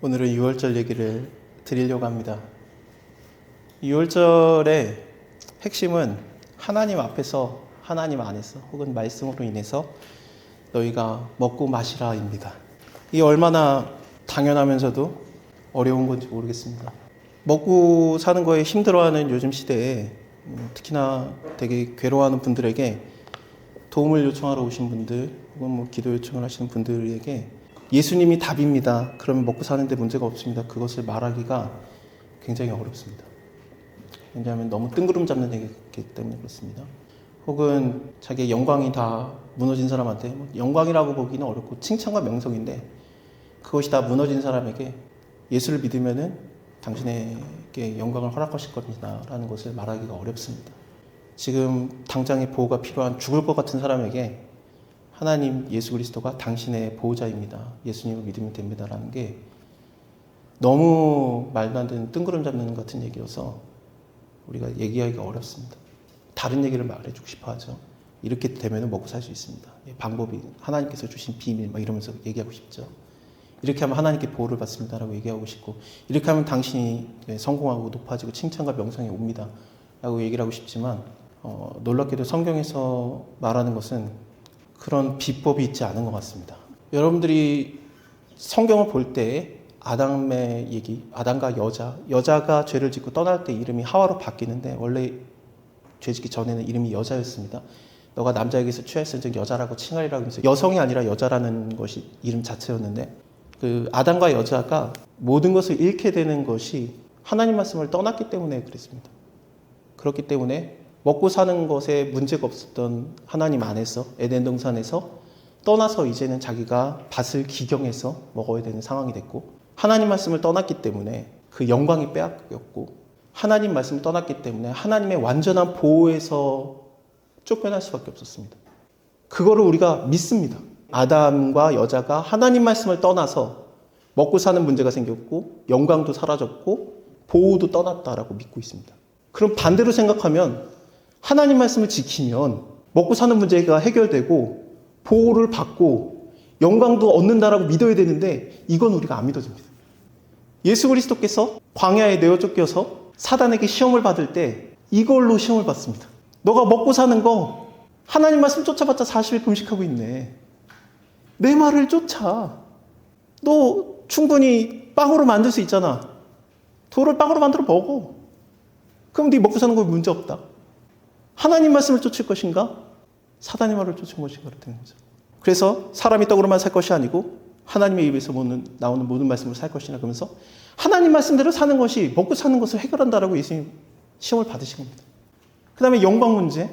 오늘은 6월절 얘기를 드리려고 합니다. 6월절의 핵심은 하나님 앞에서, 하나님 안에서, 혹은 말씀으로 인해서 너희가 먹고 마시라입니다. 이게 얼마나 당연하면서도 어려운 건지 모르겠습니다. 먹고 사는 거에 힘들어하는 요즘 시대에 특히나 되게 괴로워하는 분들에게 도움을 요청하러 오신 분들, 혹은 기도 요청을 하시는 분들에게 예수님이 답입니다. 그러면 먹고 사는데 문제가 없습니다. 그것을 말하기가 굉장히 어렵습니다. 왜냐하면 너무 뜬구름 잡는 얘기이기 때문에 그렇습니다. 혹은 자기의 영광이 다 무너진 사람한테, 영광이라고 보기는 어렵고 칭찬과 명성인데 그것이 다 무너진 사람에게 예수를 믿으면은 당신에게 영광을 허락하실 겁니다 라는 것을 말하기가 어렵습니다. 지금 당장의 보호가 필요한 죽을 것 같은 사람에게 하나님 예수 그리스도가 당신의 보호자입니다. 예수님을 믿으면 됩니다 라는 게 너무 말도 안 되는 뜬구름 잡는 같은 얘기여서 우리가 얘기하기가 어렵습니다. 다른 얘기를 말해주고 싶어 하죠. 이렇게 되면 먹고 살 수 있습니다. 방법이 하나님께서 주신 비밀 이러면서 얘기하고 싶죠. 이렇게 하면 하나님께 보호를 받습니다 라고 얘기하고 싶고, 이렇게 하면 당신이 성공하고 높아지고 칭찬과 명성이 옵니다 라고 얘기를 하고 싶지만 놀랍게도 성경에서 말하는 것은 그런 비법이 있지 않은 것 같습니다. 여러분들이 성경을 볼 때 아담의 얘기, 아담과 여자가 죄를 짓고 떠날 때 이름이 하와로 바뀌는데 원래 죄 짓기 전에는 이름이 여자였습니다. 너가 남자에게서 취하였은즉 여자라고 칭하리라 하면서 여성이 아니라 여자라는 것이 이름 자체였는데, 그 아담과 여자가 모든 것을 잃게 되는 것이 하나님 말씀을 떠났기 때문에 그랬습니다. 그렇기 때문에 먹고 사는 것에 문제가 없었던 하나님 안에서, 에덴 동산에서 떠나서 이제는 자기가 밭을 기경해서 먹어야 되는 상황이 됐고, 하나님 말씀을 떠났기 때문에 그 영광이 빼앗겼고, 하나님 말씀을 떠났기 때문에 하나님의 완전한 보호에서 쫓겨날 수밖에 없었습니다. 그거를 우리가 믿습니다. 아담과 여자가 하나님 말씀을 떠나서 먹고 사는 문제가 생겼고 영광도 사라졌고 보호도 떠났다라고 믿고 있습니다. 그럼 반대로 생각하면 하나님 말씀을 지키면 먹고 사는 문제가 해결되고 보호를 받고 영광도 얻는다라고 믿어야 되는데 이건 우리가 안 믿어집니다. 예수 그리스도께서 광야에 내어 쫓겨서 사단에게 시험을 받을 때 이걸로 시험을 받습니다. 너가 먹고 사는 거 하나님 말씀 쫓아봤자 40일 금식하고 있네. 내 말을 쫓아. 너 충분히 빵으로 만들 수 있잖아. 돌을 빵으로 만들어 먹어. 그럼 네 먹고 사는 거 문제 없다. 하나님 말씀을 쫓을 것인가? 사단의 말을 쫓을 것인가? 되는 거죠. 그래서 사람이 떡으로만 살 것이 아니고 하나님의 입에서 나오는 모든 말씀을 살 것이라 그러면서 하나님 말씀대로 사는 것이 먹고 사는 것을 해결한다라고 예수님 시험을 받으신 겁니다. 그 다음에 영광 문제.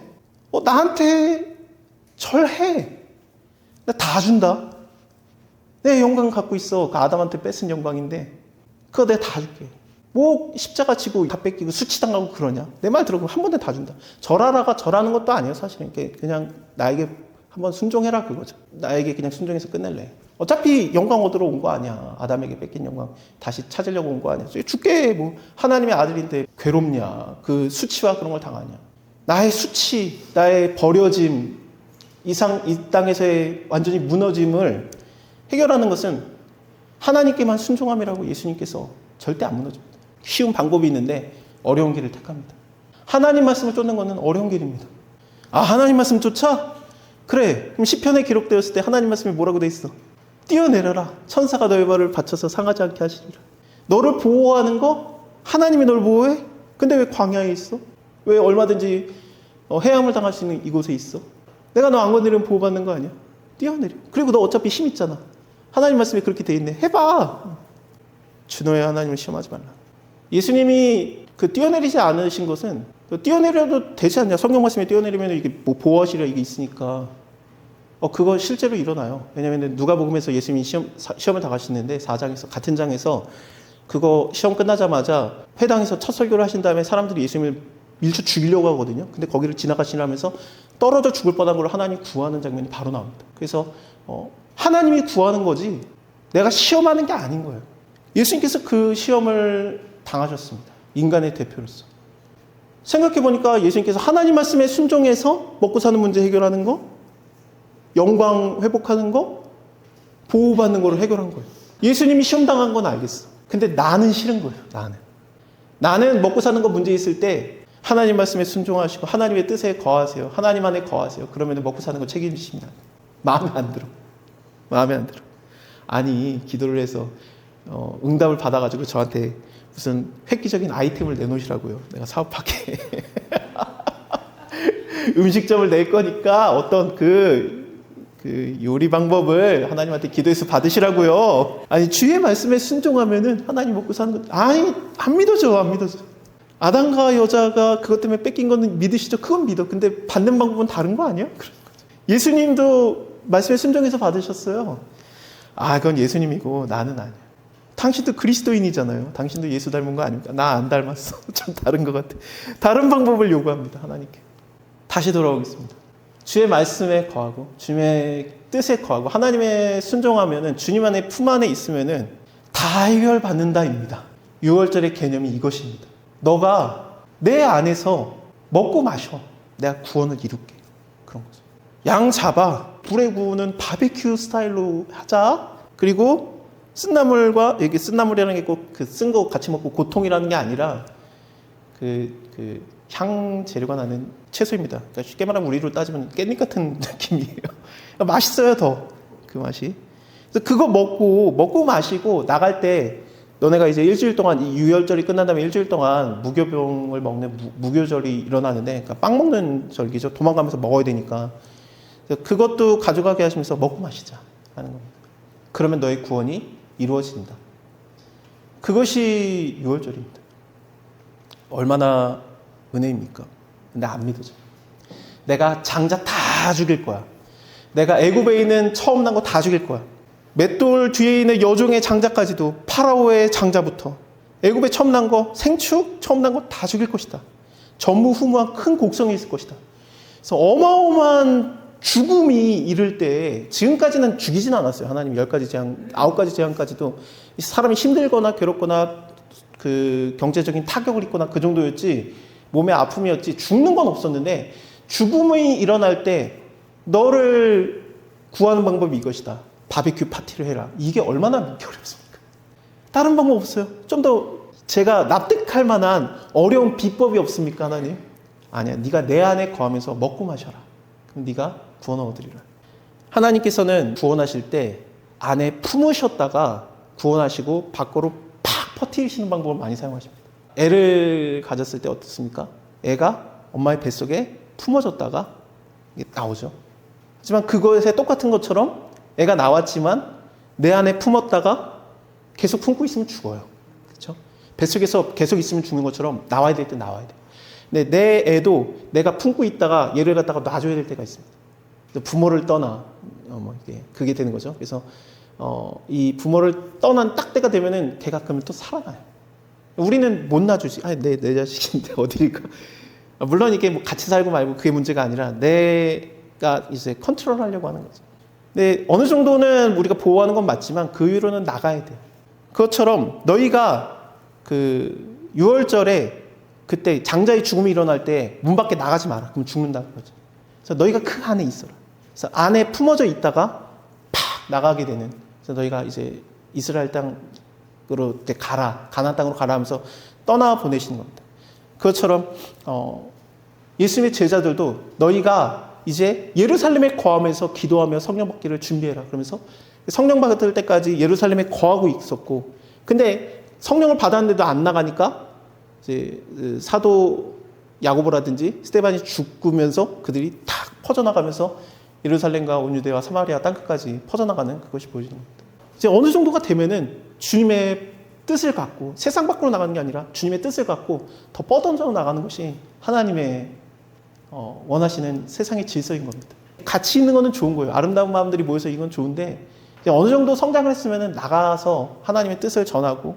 나한테 절해. 나 다 준다. 내 영광 갖고 있어. 그 아담한테 뺏은 영광인데 그거 내가 다 줄게. 뭐 십자가 치고 다 뺏기고 수치당하고 그러냐. 내 말 들어보면 한 번에 다 준다. 절하라가 절하는 것도 아니에요 사실은. 그냥 나에게 한번 순종해라 그거죠. 나에게 그냥 순종해서 끝낼래. 어차피 영광 얻으러 온 거 아니야. 아담에게 뺏긴 영광 다시 찾으려고 온 거 아니야. 죽게 뭐 하나님의 아들인데 괴롭냐. 그 수치와 그런 걸 당하냐. 나의 수치, 나의 버려짐, 이 땅에서의 완전히 무너짐을 해결하는 것은 하나님께만 순종함이라고 예수님께서 절대 안 무너집니다. 쉬운 방법이 있는데 어려운 길을 택합니다. 하나님 말씀을 쫓는 것은 어려운 길입니다. 하나님 말씀 쫓아? 그래. 그럼 시편에 기록되었을 때 하나님 말씀이 뭐라고 돼 있어? 뛰어내려라. 천사가 너의 발을 받쳐서 상하지 않게 하시리라. 너를 보호하는 거 하나님이 널 보호해? 근데 왜 광야에 있어? 왜 얼마든지 해함을 당할 수 있는 이곳에 있어? 내가 너 안 건드리면 보호받는 거 아니야? 뛰어내려. 그리고 너 어차피 힘 있잖아. 하나님 말씀이 그렇게 돼 있네. 해봐. 주너의 하나님을 시험하지 말라. 예수님이 뛰어내리지 않으신 것은 뛰어내려도 되지 않냐. 성경 말씀에 뛰어내리면 이게 뭐 보호하시려 이게 있으니까. 그거 실제로 일어나요. 왜냐하면 누가복음에서 예수님이 시험을 당하시는데 4장에서 같은 장에서 그거 시험 끝나자마자 회당에서 첫 설교를 하신 다음에 사람들이 예수님을 밀쳐 죽이려고 하거든요. 근데 거기를 지나가시면서 떨어져 죽을 뻔한 걸 하나님 구하는 장면이 바로 나옵니다. 그래서 하나님이 구하는 거지 내가 시험하는 게 아닌 거예요. 예수님께서 그 시험을 당하셨습니다. 인간의 대표로서. 생각해보니까 예수님께서 하나님 말씀에 순종해서 먹고 사는 문제 해결하는 거, 영광 회복하는 거, 보호받는 거를 해결한 거예요. 예수님이 시험 당한 건 알겠어. 근데 나는 싫은 거예요. 나는 먹고 사는 거 문제 있을 때 하나님 말씀에 순종하시고 하나님의 뜻에 거하세요. 하나님 안에 거하세요. 그러면 먹고 사는 거 책임지십니다. 마음에 안 들어. 아니, 기도를 해서 응답을 받아가지고 저한테 무슨 획기적인 아이템을 내놓으시라고요. 내가 사업하게. 음식점을 낼 거니까 어떤 그 요리 방법을 하나님한테 기도해서 받으시라고요. 아니, 주의 말씀에 순종하면은 하나님 먹고 사는 거, 아니, 안 믿어져. 아담과 여자가 그것 때문에 뺏긴 거는 믿으시죠? 그건 믿어. 근데 받는 방법은 다른 거 아니야? 예수님도 말씀에 순종해서 받으셨어요. 그건 예수님이고 나는 아니야. 당신도 그리스도인이잖아요. 당신도 예수 닮은 거 아닙니까? 나 안 닮았어. 좀 다른 것 같아. 다른 방법을 요구합니다. 하나님께. 다시 돌아오겠습니다. 주의 말씀에 거하고 주님의 뜻에 거하고 하나님의 순종하면은 주님 안에 품 안에 있으면은 다 해결받는다입니다. 6월절의 개념이 이것입니다. 너가 내 안에서 먹고 마셔. 내가 구원을 이룰게. 그런 거죠. 양 잡아. 불에 구우는 바베큐 스타일로 하자. 그리고 쓴나물과, 여기 쓴나물이라는 게 꼭 그 쓴 거 같이 먹고 고통이라는 게 아니라 향 재료가 나는 채소입니다. 그러니까 쉽게 말하면 우리로 따지면 깻잎 같은 느낌이에요. 그러니까 맛있어요, 더. 그 맛이. 그래서 그거 먹고 마시고 나갈 때 너네가 이제 일주일 동안 이 유월절이 끝난 다음에 일주일 동안 무교병을 먹는 무교절이 일어나는데, 그러니까 빵 먹는 절기죠. 도망가면서 먹어야 되니까. 그것도 가져가게 하시면서 먹고 마시자 하는 겁니다. 그러면 너의 구원이 이루어진다. 그것이 유월절입니다. 얼마나 은혜입니까? 근데 안 믿어져. 내가 장자 다 죽일 거야. 내가 애굽에 있는 처음 난 거 다 죽일 거야. 맷돌 뒤에 있는 여종의 장자까지도, 파라오의 장자부터 애굽에 처음 난 거, 생축 처음 난 거 다 죽일 것이다. 전무후무한 큰 곡성이 있을 것이다. 그래서 어마어마한 죽음이 이를 때, 지금까지는 죽이진 않았어요. 하나님 10가지 재앙, 9가지 재앙까지도 사람이 힘들거나 괴롭거나 그 경제적인 타격을 입거나 그 정도였지, 몸에 아픔이었지, 죽는 건 없었는데, 죽음이 일어날 때 너를 구하는 방법이 이것이다. 바비큐 파티를 해라. 이게 얼마나 믿기 어렵습니까? 다른 방법 없어요. 좀 더 제가 납득할 만한 어려운 비법이 없습니까, 하나님? 아니야. 네가 내 안에 거하면서 먹고 마셔라. 그럼 네가 구원을 얻으리라. 하나님께서는 구원하실 때 안에 품으셨다가 구원하시고 밖으로 팍 퍼뜨리시는 방법을 많이 사용하십니다. 애를 가졌을 때 어떻습니까? 애가 엄마의 뱃속에 품어졌다가 나오죠. 하지만 그것에 똑같은 것처럼 애가 나왔지만 내 안에 품었다가 계속 품고 있으면 죽어요. 그렇죠? 뱃속에서 계속 있으면 죽는 것처럼 나와야 될 때 나와야 돼요. 근데 내 애도 내가 품고 있다가 얘를 갖다가 놔줘야 될 때가 있습니다. 부모를 떠나 그게 되는 거죠. 그래서 이 부모를 떠난 딱 때가 되면은 걔가 그러면 또 살아나요. 우리는 못 놔주지. 내 자식인데 어딜까. 물론 이게 뭐 같이 살고 말고 그게 문제가 아니라 내가 이제 컨트롤하려고 하는 거죠. 근데 어느 정도는 우리가 보호하는 건 맞지만 그 이후로는 나가야 돼요. 그것처럼 너희가 그 6월절에 그때 장자의 죽음이 일어날 때 문 밖에 나가지 마라. 그럼 죽는다는 거죠. 그래서 너희가 그 안에 있어라. 그래서 안에 품어져 있다가 팍 나가게 되는. 그래서 너희가 이제 이스라엘 땅으로 이제 가라. 가나안 땅으로 가라 하면서 떠나 보내시는 겁니다. 그것처럼 예수님의 제자들도 너희가 이제 예루살렘에 거하면서 기도하며 성령 받기를 준비해라. 그러면서 성령 받을 때까지 예루살렘에 거하고 있었고, 근데 성령을 받았는데도 안 나가니까 이제 사도 야고보라든지 스데반이 죽으면서 그들이 탁 퍼져나가면서 예루살렘과 온 유대와 사마리아 땅끝까지 퍼져나가는 그것이 보여지는 겁니다. 이제 어느 정도가 되면은 주님의 뜻을 갖고 세상 밖으로 나가는 게 아니라 주님의 뜻을 갖고 더 뻗어져 나가는 것이 하나님의 원하시는 세상의 질서인 겁니다. 같이 있는 거는 좋은 거예요. 아름다운 마음들이 모여서 이건 좋은데, 어느 정도 성장을 했으면 나가서 하나님의 뜻을 전하고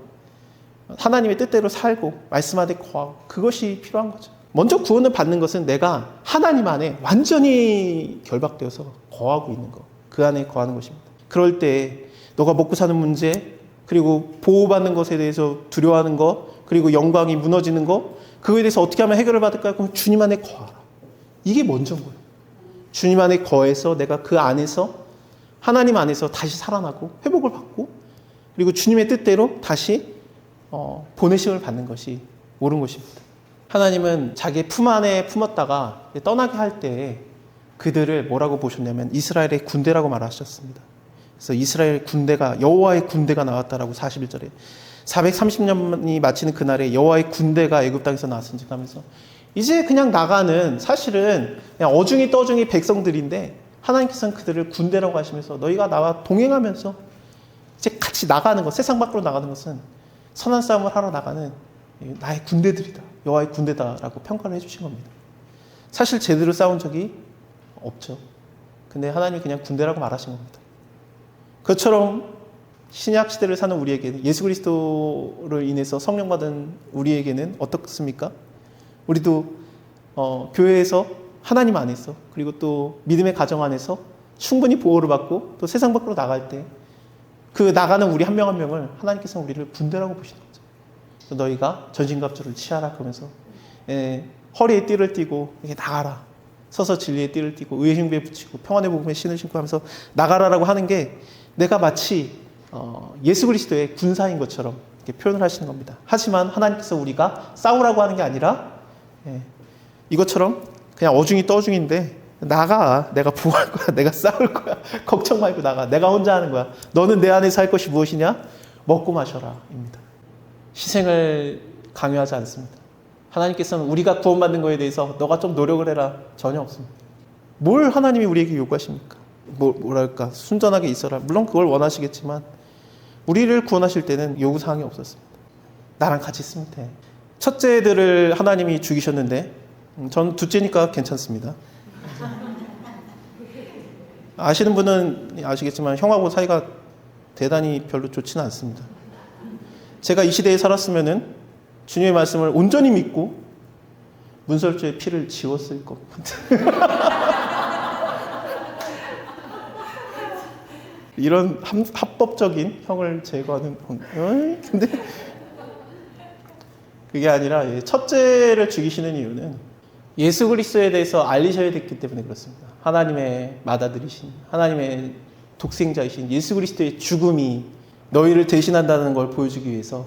하나님의 뜻대로 살고 말씀 안에 거하고, 그것이 필요한 거죠. 먼저 구원을 받는 것은 내가 하나님 안에 완전히 결박되어서 거하고 있는 것, 그 안에 거하는 것입니다. 그럴 때 너가 먹고 사는 문제, 그리고 보호받는 것에 대해서 두려워하는 것, 그리고 영광이 무너지는 것, 그거에 대해서 어떻게 하면 해결을 받을까요? 그럼 주님 안에 거하라. 이게 먼저인 거예요. 주님 안에 거해서 내가 그 안에서, 하나님 안에서 다시 살아나고 회복을 받고 그리고 주님의 뜻대로 다시 보내심을 받는 것이 옳은 것입니다. 하나님은 자기의 품 안에 품었다가 떠나게 할 때 그들을 뭐라고 보셨냐면 이스라엘의 군대라고 말하셨습니다. 그래서 이스라엘 군대가 여호와의 군대가 나왔다라고 41절에 430년이 마치는 그날에 여호와의 군대가 애굽 땅에서 나왔은지 하면서 이제 그냥 나가는 사실은 그냥 어중이 떠중이 백성들인데 하나님께서는 그들을 군대라고 하시면서 너희가 나와 동행하면서 이제 같이 나가는 것, 세상 밖으로 나가는 것은 선한 싸움을 하러 나가는 나의 군대들이다. 여호와의 군대다라고 평가를 해주신 겁니다. 사실 제대로 싸운 적이 없죠. 근데 하나님이 그냥 군대라고 말하신 겁니다. 그것처럼 신약 시대를 사는 우리에게는 예수 그리스도를 인해서 성령 받은 우리에게는 어떻습니까? 우리도 교회에서 하나님 안에서 그리고 또 믿음의 가정 안에서 충분히 보호를 받고 또 세상 밖으로 나갈 때 그 나가는 우리 한 명 한 명을 하나님께서는 우리를 군대라고 보시는 거죠. 그래서 너희가 전신갑주를 취하라 그러면서 허리에 띠를 띠고 이렇게 나가라. 서서 진리의 띠를 띠고 의의 흉배에 붙이고 평안의 복음의 신을 신고 하면서 나가라라고 하는 게 내가 마치 예수 그리스도의 군사인 것처럼 이렇게 표현을 하시는 겁니다. 하지만 하나님께서 우리가 싸우라고 하는 게 아니라 이것처럼 그냥 어중이 떠중인데 나가. 내가 보호할 거야. 내가 싸울 거야. 걱정 말고 나가. 내가 혼자 하는 거야. 너는 내 안에서 할 것이 무엇이냐? 먹고 마셔라 입니다. 희생을 강요하지 않습니다. 하나님께서는 우리가 구원받는 것에 대해서 너가 좀 노력을 해라. 전혀 없습니다. 뭘 하나님이 우리에게 요구하십니까? 뭐랄까 순전하게 있어라. 물론 그걸 원하시겠지만 우리를 구원하실 때는 요구사항이 없었습니다. 나랑 같이 있으면 돼. 첫째들을 하나님이 죽이셨는데 전 둘째니까 괜찮습니다. 아시는 분은 아시겠지만 형하고 사이가 대단히 별로 좋지는 않습니다. 제가 이 시대에 살았으면은 주님의 말씀을 온전히 믿고 문설주의 피를 지웠을 겁니다. 이런 합법적인 형을 제거하는 근데 그게 아니라 첫째를 죽이시는 이유는 예수 그리스도에 대해서 알리셔야 됐기 때문에 그렇습니다. 하나님의 맏아들이신 하나님의 독생자이신 예수 그리스도의 죽음이 너희를 대신한다는 걸 보여주기 위해서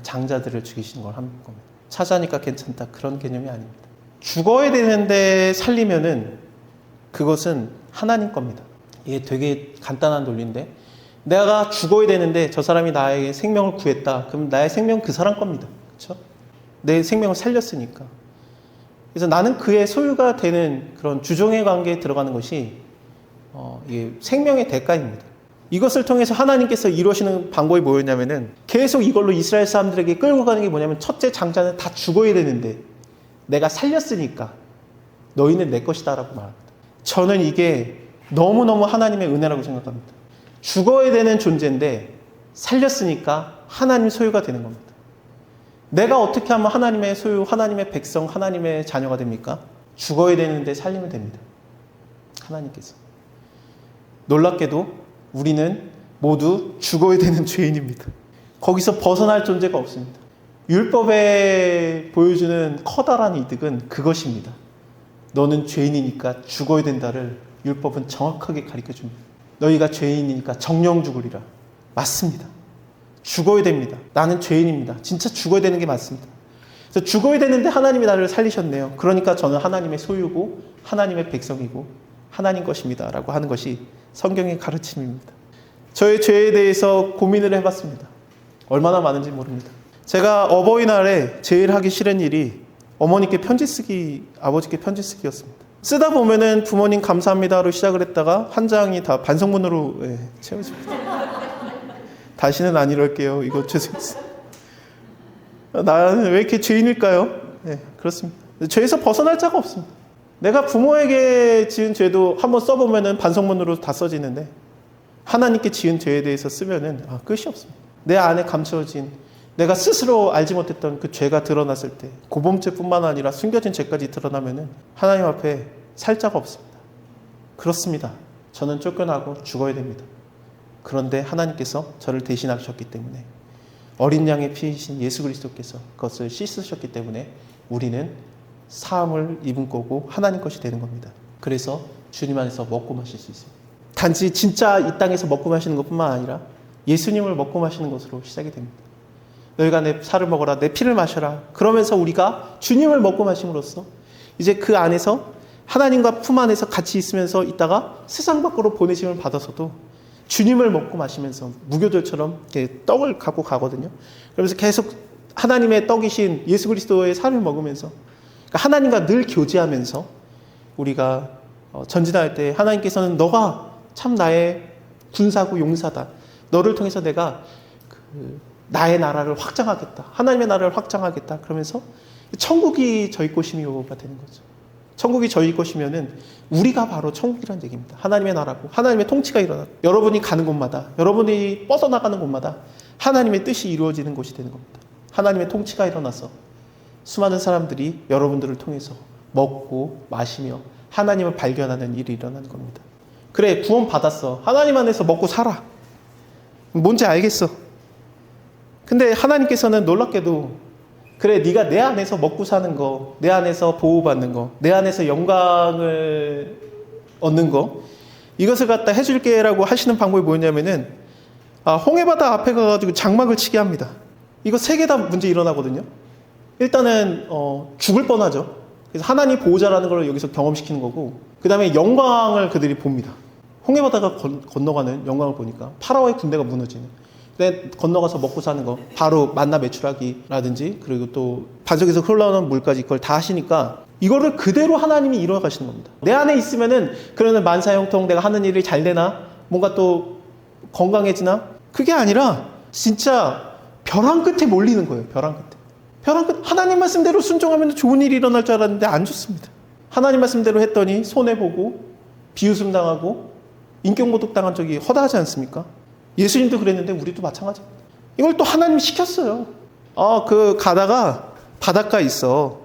장자들을 죽이시는 걸 한 겁니다. 차자니까 괜찮다 그런 개념이 아닙니다. 죽어야 되는데 살리면은 그것은 하나님 겁니다. 이게 되게 간단한 논리인데 내가 죽어야 되는데 저 사람이 나에게 생명을 구했다. 그럼 나의 생명은 그 사람 겁니다. 그렇죠? 내 생명을 살렸으니까. 그래서 나는 그의 소유가 되는 그런 주종의 관계에 들어가는 것이 이게 생명의 대가입니다. 이것을 통해서 하나님께서 이루시는 방법이 뭐였냐면은 계속 이걸로 이스라엘 사람들에게 끌고 가는 게 뭐냐면 첫째 장자는 다 죽어야 되는데 내가 살렸으니까 너희는 내 것이다 라고 말합니다. 저는 이게 너무너무 하나님의 은혜라고 생각합니다. 죽어야 되는 존재인데 살렸으니까 하나님 소유가 되는 겁니다. 내가 어떻게 하면 하나님의 소유, 하나님의 백성, 하나님의 자녀가 됩니까? 죽어야 되는데 살리면 됩니다. 하나님께서. 놀랍게도 우리는 모두 죽어야 되는 죄인입니다. 거기서 벗어날 존재가 없습니다. 율법에 보여주는 커다란 이득은 그것입니다. 너는 죄인이니까 죽어야 된다를 율법은 정확하게 가르쳐줍니다. 너희가 죄인이니까 정령 죽으리라. 맞습니다. 죽어야 됩니다. 나는 죄인입니다. 진짜 죽어야 되는 게 맞습니다. 그래서 죽어야 되는데 하나님이 나를 살리셨네요. 그러니까 저는 하나님의 소유고 하나님의 백성이고 하나님 것입니다. 라고 하는 것이 성경의 가르침입니다. 저의 죄에 대해서 고민을 해봤습니다. 얼마나 많은지 모릅니다. 제가 어버이날에 제일 하기 싫은 일이 어머니께 편지 쓰기, 아버지께 편지 쓰기였습니다. 쓰다 보면은 부모님 감사합니다로 시작을 했다가 한 장이 다 반성문으로 채워집니다. 다시는 안 이럴게요. 이거 죄송해요. 나는 왜 이렇게 죄인일까요? 그렇습니다. 죄에서 벗어날 자가 없습니다. 내가 부모에게 지은 죄도 한번 써보면은 반성문으로 다 써지는데 하나님께 지은 죄에 대해서 쓰면은 끝이 없습니다. 내 안에 감추어진 내가 스스로 알지 못했던 그 죄가 드러났을 때 고범죄뿐만 아니라 숨겨진 죄까지 드러나면은 하나님 앞에 살 자가 없습니다. 그렇습니다. 저는 쫓겨나고 죽어야 됩니다. 그런데 하나님께서 저를 대신하셨기 때문에 어린 양의 피이신 예수 그리스도께서 그것을 씻으셨기 때문에 우리는 사함을 입은 거고 하나님 것이 되는 겁니다. 그래서 주님 안에서 먹고 마실 수 있습니다. 단지 진짜 이 땅에서 먹고 마시는 것뿐만 아니라 예수님을 먹고 마시는 것으로 시작이 됩니다. 너희가 내 살을 먹어라, 내 피를 마셔라. 그러면서 우리가 주님을 먹고 마심으로써 이제 그 안에서 하나님과 품 안에서 같이 있으면서 있다가 세상 밖으로 보내심을 받아서도 주님을 먹고 마시면서 무교절처럼 이렇게 떡을 갖고 가거든요. 그러면서 계속 하나님의 떡이신 예수 그리스도의 살을 먹으면서 그러니까 하나님과 늘 교제하면서 우리가 전진할 때 하나님께서는 너가 참 나의 군사고 용사다. 너를 통해서 내가 나의 나라를 확장하겠다. 하나님의 나라를 확장하겠다. 그러면서 천국이 저희 것이미요가 되는 거죠. 천국이 저희 것이면은 우리가 바로 천국이라는 얘기입니다. 하나님의 나라고 하나님의 통치가 일어나고 여러분이 가는 곳마다 여러분이 뻗어나가는 곳마다 하나님의 뜻이 이루어지는 곳이 되는 겁니다. 하나님의 통치가 일어나서 수많은 사람들이 여러분들을 통해서 먹고 마시며 하나님을 발견하는 일이 일어나는 겁니다. 그래, 구원 받았어. 하나님 안에서 먹고 살아. 뭔지 알겠어. 근데 하나님께서는 놀랍게도 그래, 네가 내 안에서 먹고 사는 거, 내 안에서 보호받는 거, 내 안에서 영광을 얻는 거, 이것을 갖다 해줄게라고 하시는 방법이 뭐냐면은 홍해바다 앞에 가가지고 장막을 치게 합니다. 이거 3개 다 문제 일어나거든요. 일단은 죽을 뻔하죠. 그래서 하나님 보호자라는 걸 여기서 경험시키는 거고, 그 다음에 영광을 그들이 봅니다. 홍해바다가 건너가는 영광을 보니까 파라오의 군대가 무너지는, 건너가서 먹고 사는 거, 바로 만나 메추라기라든지 그리고 또 반석에서 흘러오는 물까지 그걸 다 하시니까 이거를 그대로 하나님이 이루어 가시는 겁니다. 내 안에 있으면은 그러는 만사형통 내가 하는 일이 잘 되나, 뭔가 또 건강해지나, 그게 아니라 진짜 벼랑 끝에 몰리는 거예요. 벼랑 끝. 하나님 말씀대로 순종하면 좋은 일이 일어날 줄 알았는데 안 좋습니다. 하나님 말씀대로 했더니 손해보고 비웃음 당하고 인격모독 당한 적이 허다하지 않습니까? 예수님도 그랬는데 우리도 마찬가지입니다. 이걸 또 하나님이 시켰어요. 가다가 바닷가에 있어.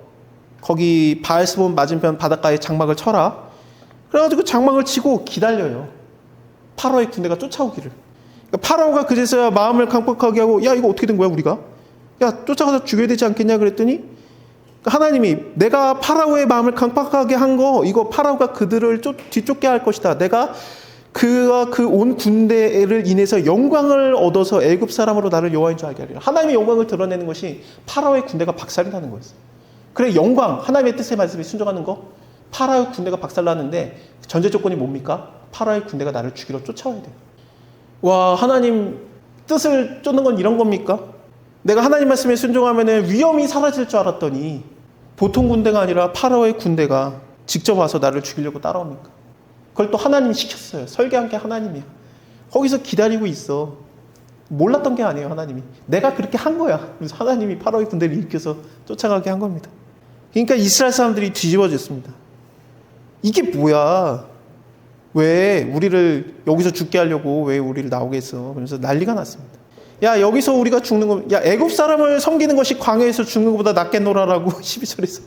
거기 바알스본 맞은편 바닷가에 장막을 쳐라. 그래가지고 장막을 치고 기다려요. 파라오의 군대가 쫓아오기를. 그러니까 파라오가 그제서야 마음을 강팍하게 하고, 야, 이거 어떻게 된 거야, 우리가? 야, 쫓아가서 죽여야 되지 않겠냐 그랬더니 하나님이 내가 파라오의 마음을 강팍하게 한 거, 이거 파라오가 그들을 뒤쫓게 할 것이다. 내가 그와 그 온 군대를 인해서 영광을 얻어서 애굽 사람으로 나를 여호와인 줄 알게 하리라. 하나님의 영광을 드러내는 것이 파라오의 군대가 박살이 나는 거였어요. 그래, 영광, 하나님의 뜻의 말씀에 순종하는 거, 파라오의 군대가 박살나는데 전제 조건이 뭡니까? 파라오의 군대가 나를 죽이러 쫓아와야 돼요. 와, 하나님 뜻을 쫓는 건 이런 겁니까? 내가 하나님 말씀에 순종하면 위험이 사라질 줄 알았더니 보통 군대가 아니라 파라오의 군대가 직접 와서 나를 죽이려고 따라옵니까? 그걸 또 하나님이 시켰어요. 설계한 게 하나님이야. 거기서 기다리고 있어. 몰랐던 게 아니에요, 하나님이. 내가 그렇게 한 거야. 그래서 하나님이 파라오의 군대를 일으켜서 쫓아가게 한 겁니다. 그러니까 이스라엘 사람들이 뒤집어졌습니다. 이게 뭐야? 왜 우리를 여기서 죽게 하려고 왜 우리를 나오게 했어? 그러면서 난리가 났습니다. 야, 여기서 우리가 죽는 거, 야, 애굽 사람을 섬기는 것이 광야에서 죽는 것보다 낫겠노라라고 12절에서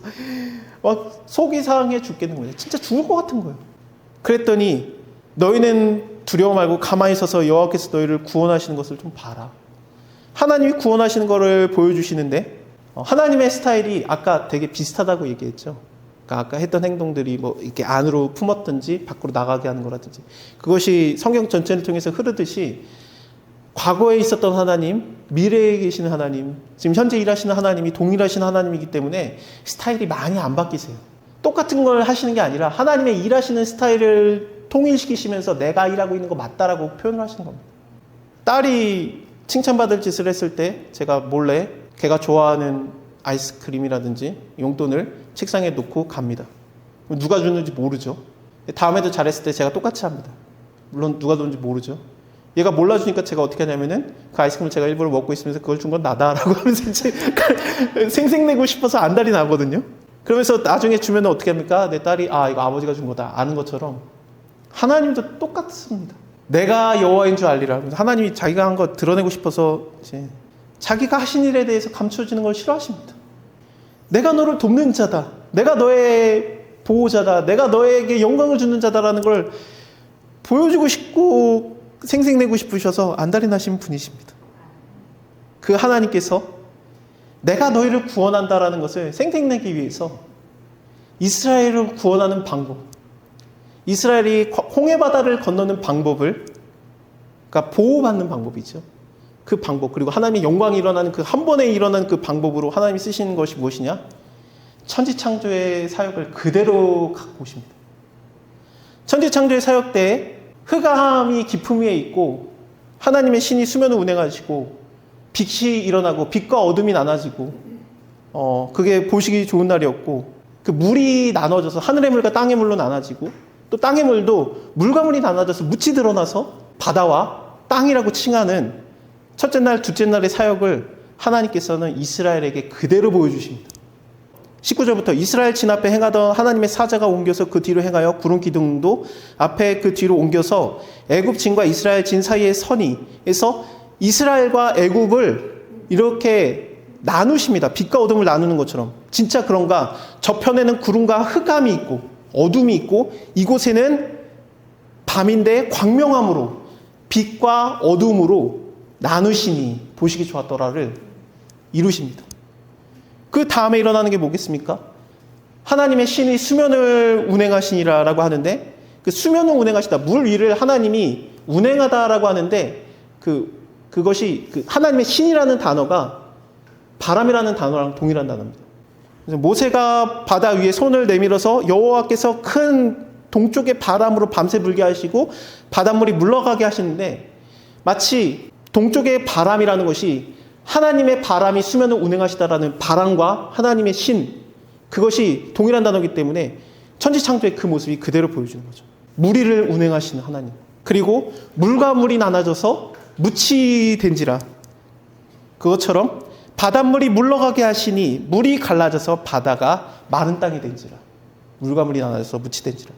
막 속이 상해 죽겠는 거예요. 진짜 죽을 것 같은 거예요. 그랬더니 너희는 두려워 말고 가만히 서서 여호와께서 너희를 구원하시는 것을 좀 봐라. 하나님이 구원하시는 것을 보여주시는데 하나님의 스타일이 아까 되게 비슷하다고 얘기했죠. 그러니까 아까 했던 행동들이 뭐 이렇게 안으로 품었든지 밖으로 나가게 하는 거라든지 그것이 성경 전체를 통해서 흐르듯이 과거에 있었던 하나님, 미래에 계시는 하나님, 지금 현재 일하시는 하나님이 동일하신 하나님이기 때문에 스타일이 많이 안 바뀌세요. 똑같은 걸 하시는 게 아니라 하나님의 일하시는 스타일을 통일시키시면서 내가 일하고 있는 거 맞다라고 표현을 하시는 겁니다. 딸이 칭찬받을 짓을 했을 때 제가 몰래 걔가 좋아하는 아이스크림이라든지 용돈을 책상에 놓고 갑니다. 누가 줬는지 모르죠. 다음에도 잘했을 때 제가 똑같이 합니다. 물론 누가 줬는지 모르죠. 얘가 몰라주니까 제가 어떻게 하냐면은 그 아이스크림을 제가 일부러 먹고 있으면서 그걸 준 건 나다라고 하면서 생색내고 싶어서 안달이 나거든요. 그러면서 나중에 주면 어떻게 합니까? 내 딸이 이거 아버지가 준 거다 아는 것처럼 하나님도 똑같습니다. 내가 여호와인 줄 알리라. 하나님이 자기가 한 거 드러내고 싶어서 이제 자기가 하신 일에 대해서 감춰지는 걸 싫어하십니다. 내가 너를 돕는 자다. 내가 너의 보호자다. 내가 너에게 영광을 주는 자다라는 걸 보여주고 싶고 생색내고 싶으셔서 안달이 나신 분이십니다. 그 하나님께서 내가 너희를 구원한다라는 것을 생색내기 위해서 이스라엘을 구원하는 방법, 이스라엘이 홍해바다를 건너는 방법을 그러니까 보호받는 방법이죠. 그 방법, 그리고 하나님의 영광이 일어나는 그 한 번에 일어나는 그 방법으로 하나님이 쓰시는 것이 무엇이냐? 천지창조의 사역을 그대로 갖고 오십니다. 천지창조의 사역 때 흑암이 깊음 위에 있고 하나님의 신이 수면을 운행하시고 빛이 일어나고 빛과 어둠이 나눠지고 그게 보시기 좋은 날이었고 그 물이 나눠져서 하늘의 물과 땅의 물로 나눠지고 또 땅의 물도 물과 물이 나눠져서 묻이 드러나서 바다와 땅이라고 칭하는 첫째 날, 둘째 날의 사역을 하나님께서는 이스라엘에게 그대로 보여주십니다. 19절부터 이스라엘 진 앞에 행하던 하나님의 사자가 옮겨서 그 뒤로 행하여 구름 기둥도 앞에 그 뒤로 옮겨서 애굽 진과 이스라엘 진 사이의 선이에서 이스라엘과 애굽을 이렇게 나누십니다. 빛과 어둠을 나누는 것처럼. 진짜 그런가? 저편에는 구름과 흑암이 있고 어둠이 있고 이곳에는 밤인데 광명함으로 빛과 어둠으로 나누심이 보시기 좋았더라를 이루십니다. 그 다음에 일어나는 게 뭐겠습니까? 하나님의 신이 수면을 운행하시니라라고 하는데 그 수면을 운행하시다. 물 위를 하나님이 운행하다라고 하는데 그것이 하나님의 신이라는 단어가 바람이라는 단어랑 동일한 단어입니다. 그래서 모세가 바다 위에 손을 내밀어서 여호와께서 큰 동쪽의 바람으로 밤새 불게 하시고 바닷물이 물러가게 하시는데 마치 동쪽의 바람이라는 것이 하나님의 바람이 수면을 운행하시다라는 바람과 하나님의 신 그것이 동일한 단어이기 때문에 천지창조의 그 모습이 그대로 보여주는 거죠. 무리를 운행하시는 하나님. 그리고 물과 물이 나눠져서 묻이 된지라 그것처럼 바닷물이 물러가게 하시니 물이 갈라져서 바다가 마른 땅이 된지라 물과 물이 나눠져서 묻이 된지라.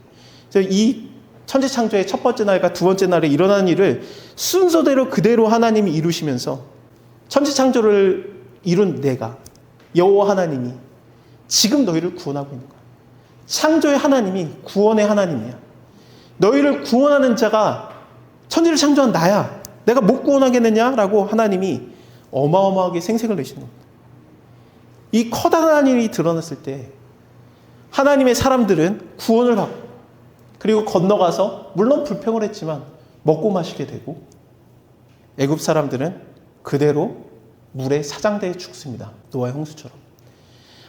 이 천지창조의 첫 번째 날과 두 번째 날에 일어나는 일을 순서대로 그대로 하나님이 이루시면서 천지창조를 이룬 내가 여호와 하나님이 지금 너희를 구원하고 있는 거야. 창조의 하나님이 구원의 하나님이야. 너희를 구원하는 자가 천지를 창조한 나야. 내가 못 구원하겠느냐라고 하나님이 어마어마하게 생색을 내시는 겁니다. 이 커다란 일이 드러났을 때 하나님의 사람들은 구원을 받고 그리고 건너가서 물론 불평을 했지만 먹고 마시게 되고 애굽 사람들은 그대로 물에 사장되어 죽습니다. 노아의 홍수처럼.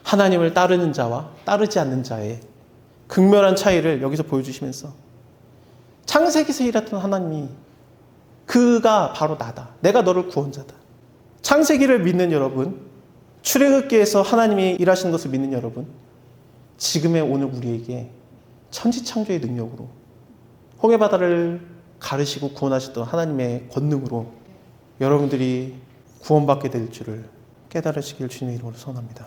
하나님을 따르는 자와 따르지 않는 자의 극렬한 차이를 여기서 보여주시면서 창세기에서 일했던 하나님이 그가 바로 나다. 내가 너를 구원자다. 창세기를 믿는 여러분, 출애굽기에서 하나님이 일하시는 것을 믿는 여러분, 지금의 오늘 우리에게 천지창조의 능력으로 홍해바다를 가르시고 구원하셨던 하나님의 권능으로 여러분들이 구원받게 될 줄을 깨달으시길 주님의 이름으로 소원합니다.